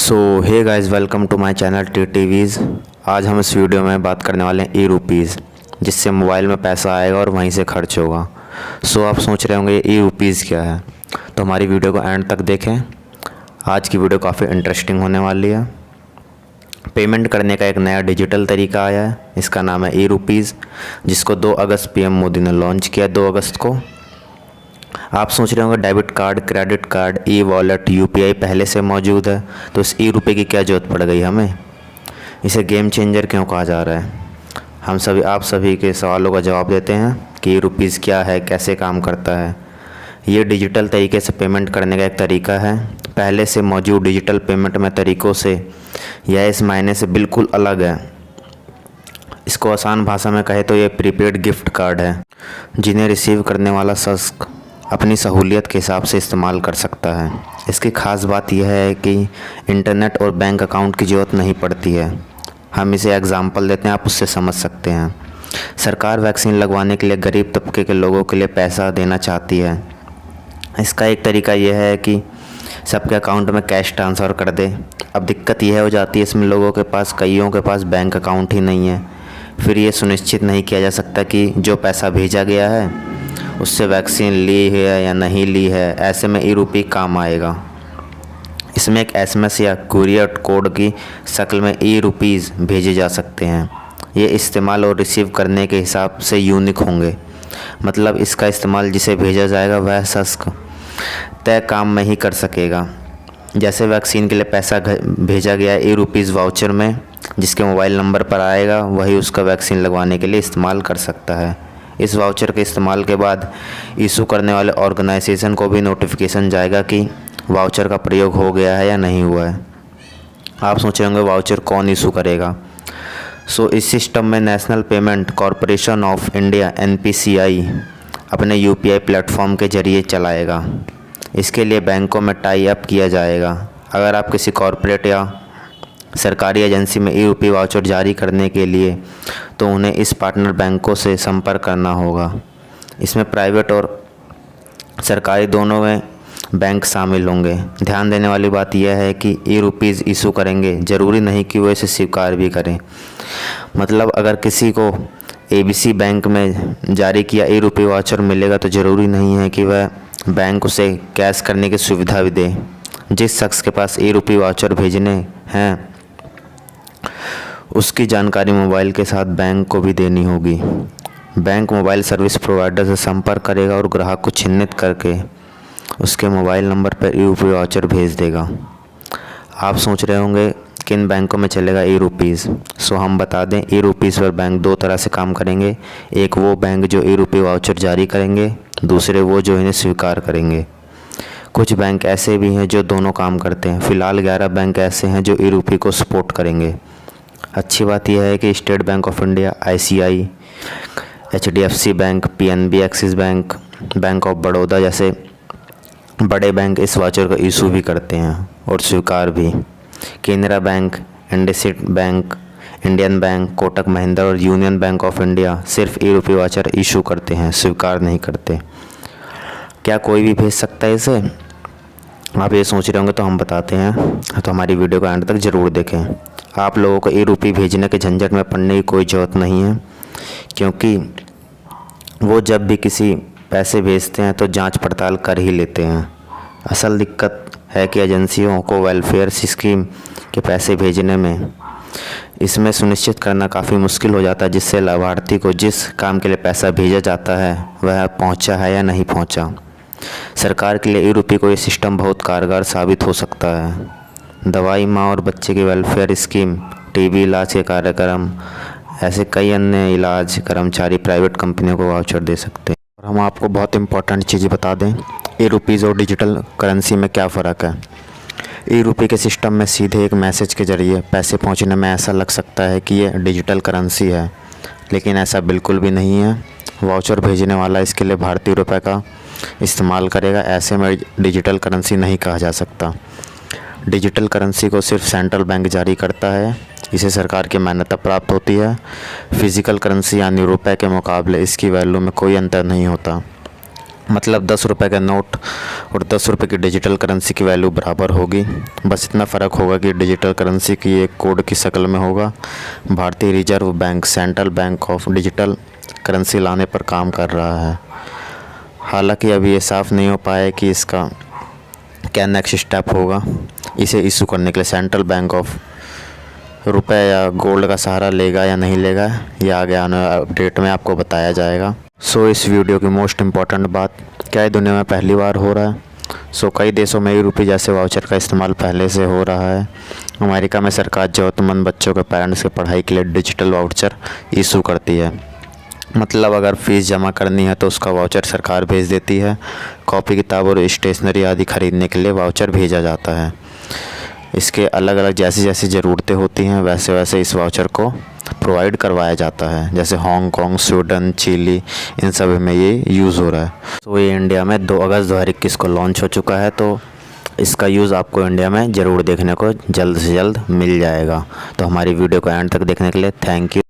So hey guys, welcome to my channel TVs. आज हम इस वीडियो में बात करने वाले हैं ई रुपीज़, जिससे मोबाइल में पैसा आएगा और वहीं से खर्च होगा। सो आप सोच रहे होंगे ई रुपीज़ क्या है, तो हमारी वीडियो को एंड तक देखें। आज की वीडियो काफ़ी इंटरेस्टिंग होने वाली है। पेमेंट करने का एक नया डिजिटल तरीका आया है, इसका नाम है ई रुपीज़, जिसको 2 अगस्त पीएम मोदी ने लॉन्च किया 2 अगस्त को। आप सोच रहे होंगे debit card, credit card, e wallet, UPI पहले से मौजूद है, तो इस ई रुपये की क्या ज़रूरत पड़ गई हमें। इसे गेम चेंजर क्यों कहा जा रहा है। हम आप सभी के सवालों का जवाब देते हैं कि ई रुपीज़ क्या है, कैसे काम करता है। ये डिजिटल तरीके से पेमेंट करने का एक तरीका है। पहले से मौजूद डिजिटल पेमेंट में तरीक़ों से यह इस मायने से बिल्कुल अलग है। इसको आसान भाषा में कहे तो ये प्रीपेड गिफ्ट कार्ड है, जिन्हें रिसीव करने वाला शख्स अपनी सहूलियत के हिसाब से इस्तेमाल कर सकता है। इसकी ख़ास बात यह है कि इंटरनेट और बैंक अकाउंट की ज़रूरत नहीं पड़ती है। हम इसे एग्जांपल देते हैं, आप उससे समझ सकते हैं। सरकार वैक्सीन लगवाने के लिए गरीब तबके के लोगों के लिए पैसा देना चाहती है। इसका एक तरीका यह है कि सबके अकाउंट में कैश ट्रांसफ़र कर दे। अब दिक्कत यह हो जाती है, इसमें लोगों के पास, कईयों के पास बैंक अकाउंट ही नहीं है। फिर ये सुनिश्चित नहीं किया जा सकता कि जो पैसा भेजा गया है उससे वैक्सीन ली है या नहीं ली है। ऐसे में ई रुपये काम आएगा। इसमें एक एसएमएस या कुरियर कोड की शक्ल में ई रुपीज़ भेजे जा सकते हैं। ये इस्तेमाल और रिसीव करने के हिसाब से यूनिक होंगे, मतलब इसका इस्तेमाल जिसे भेजा जाएगा वह शख्स तय काम में ही कर सकेगा। जैसे वैक्सीन के लिए पैसा भेजा गया ई रुपीज़ वाउचर में, जिसके मोबाइल नंबर पर आएगा वही उसका वैक्सीन लगवाने के लिए इस्तेमाल कर सकता है। इस वाउचर के इस्तेमाल के बाद इशू करने वाले ऑर्गेनाइजेशन को भी नोटिफिकेशन जाएगा कि वाउचर का प्रयोग हो गया है या नहीं हुआ है। आप सोच रहे होंगे वाउचर कौन इशू करेगा। इस सिस्टम में national payment corporation of India NPCI अपने यूपीआई प्लेटफॉर्म के ज़रिए चलाएगा। इसके लिए बैंकों में टाई अप किया जाएगा। अगर आप किसी कॉरपोरेट या सरकारी एजेंसी में ई रुपये वाउचर जारी करने के लिए, तो उन्हें इस पार्टनर बैंकों से संपर्क करना होगा। इसमें प्राइवेट और सरकारी दोनों में बैंक शामिल होंगे। ध्यान देने वाली बात यह है कि ई रुपीज़ इशू करेंगे, ज़रूरी नहीं कि वो इसे स्वीकार भी करें। मतलब अगर किसी को ABC बैंक में जारी किया ई रुपये वाउचर मिलेगा, तो ज़रूरी नहीं है कि वह बैंक उसे कैश करने की सुविधा भी दे। जिस शख्स के पास ई रुपये वाउचर भेजने हैं उसकी जानकारी मोबाइल के साथ बैंक को भी देनी होगी। बैंक मोबाइल सर्विस प्रोवाइडर से संपर्क करेगा और ग्राहक को चिन्हित करके उसके मोबाइल नंबर पर ई रुपये वाउचर भेज देगा। आप सोच रहे होंगे किन बैंकों में चलेगा ई रुपीज़। हम बता दें, ई रुपीज़ पर बैंक 2 तरह से काम करेंगे। एक वो बैंक जो ई रुपये वाउचर जारी करेंगे, दूसरे वो जो इन्हें स्वीकार करेंगे। कुछ बैंक ऐसे भी हैं जो दोनों काम करते हैं। फ़िलहाल 11 बैंक ऐसे हैं जो ई रुपये को सपोर्ट करेंगे। अच्छी बात यह है कि state bank of India, ICI, HDFC bank, PNB, axis bank, bank of Baroda जैसे बड़े बैंक इस वाउचर का इशू भी करते हैं और स्वीकार भी। Canara bank, IndusInd bank, Indian bank, Kotak Mahindra और यूनियन बैंक ऑफ इंडिया सिर्फ ई रुपये वाउचर इशू करते हैं, स्वीकार नहीं करते। क्या कोई भी भेज सकता है इसे? आप ये सोच रहे होंगे, तो हम बताते हैं, तो हमारी वीडियो को एंड तक ज़रूर देखें। आप लोगों को ई रुपये भेजने के झंझट में पड़ने की कोई ज़रूरत नहीं है, क्योंकि वो जब भी किसी पैसे भेजते हैं तो जांच पड़ताल कर ही लेते हैं। असल दिक्कत है कि एजेंसियों को वेलफेयर स्कीम के पैसे भेजने में इसमें सुनिश्चित करना काफ़ी मुश्किल हो जाता है, जिससे लाभार्थी को जिस काम के लिए पैसा भेजा जाता है वह पहुंचा है या नहीं पहुंचा। सरकार के लिए ई रुपये को ये सिस्टम बहुत कारगर साबित हो सकता है। दवाई माँ और बच्चे की वेलफेयर स्कीम, TB इलाज के कार्यक्रम, ऐसे कई अन्य इलाज कर्मचारी प्राइवेट कंपनियों को वाउचर दे सकते हैं। और हम आपको बहुत इंपॉर्टेंट चीज़ बता दें, ई रुपीज़ और डिजिटल करेंसी में क्या फ़र्क है। ई रुपये के सिस्टम में सीधे एक मैसेज के ज़रिए पैसे पहुंचने में ऐसा लग सकता है कि ये डिजिटल करेंसी है, लेकिन ऐसा बिल्कुल भी नहीं है। वाउचर भेजने वाला इसके लिए भारतीय रुपये का इस्तेमाल करेगा। ऐसे में डिजिटल करेंसी नहीं कहा जा सकता। डिजिटल करेंसी को सिर्फ सेंट्रल बैंक जारी करता है, इसे सरकार की मान्यता प्राप्त होती है। फिज़िकल करेंसी यानी रुपए के मुकाबले इसकी वैल्यू में कोई अंतर नहीं होता। मतलब 10 रुपये का नोट और 10 रुपये की डिजिटल करेंसी की वैल्यू बराबर होगी। बस इतना फ़र्क होगा कि डिजिटल करेंसी की एक कोड की शक्ल में होगा। भारतीय reserve bank central bank of digital currency लाने पर काम कर रहा है। हालांकि अभी ये साफ़ नहीं हो पाया है कि इसका क्या नेक्स्ट स्टेप होगा। इसे इशू करने के लिए सेंट्रल बैंक ऑफ रुपए या गोल्ड का सहारा लेगा या नहीं लेगा, ये आगे आने वाले अपडेट में आपको बताया जाएगा। सो इस वीडियो की मोस्ट इम्पॉर्टेंट बात, क्या ये दुनिया में पहली बार हो रहा है? कई देशों में ई-रुपी जैसे वाउचर का इस्तेमाल पहले से हो रहा है। अमेरिका में सरकार ज़रूरतमंद बच्चों के पेरेंट्स की पढ़ाई के लिए डिजिटल वाउचर इशू करती है। मतलब अगर फ़ीस जमा करनी है तो उसका वाउचर सरकार भेज देती है। कॉपी किताब और स्टेशनरी आदि खरीदने के लिए वाउचर भेजा जाता है। इसके अलग अलग जैसी जैसी ज़रूरतें होती हैं वैसे वैसे इस वाउचर को प्रोवाइड करवाया जाता है। जैसे हांगकांग, स्वीडन, चिली, इन सभी में ये यूज़ हो रहा है। तो ये इंडिया में 2 अगस्त 2021 को लॉन्च हो चुका है। तो इसका यूज़ आपको इंडिया में ज़रूर देखने को जल्द से जल्द मिल जाएगा। तो हमारी वीडियो को एंड तक देखने के लिए थैंक यू।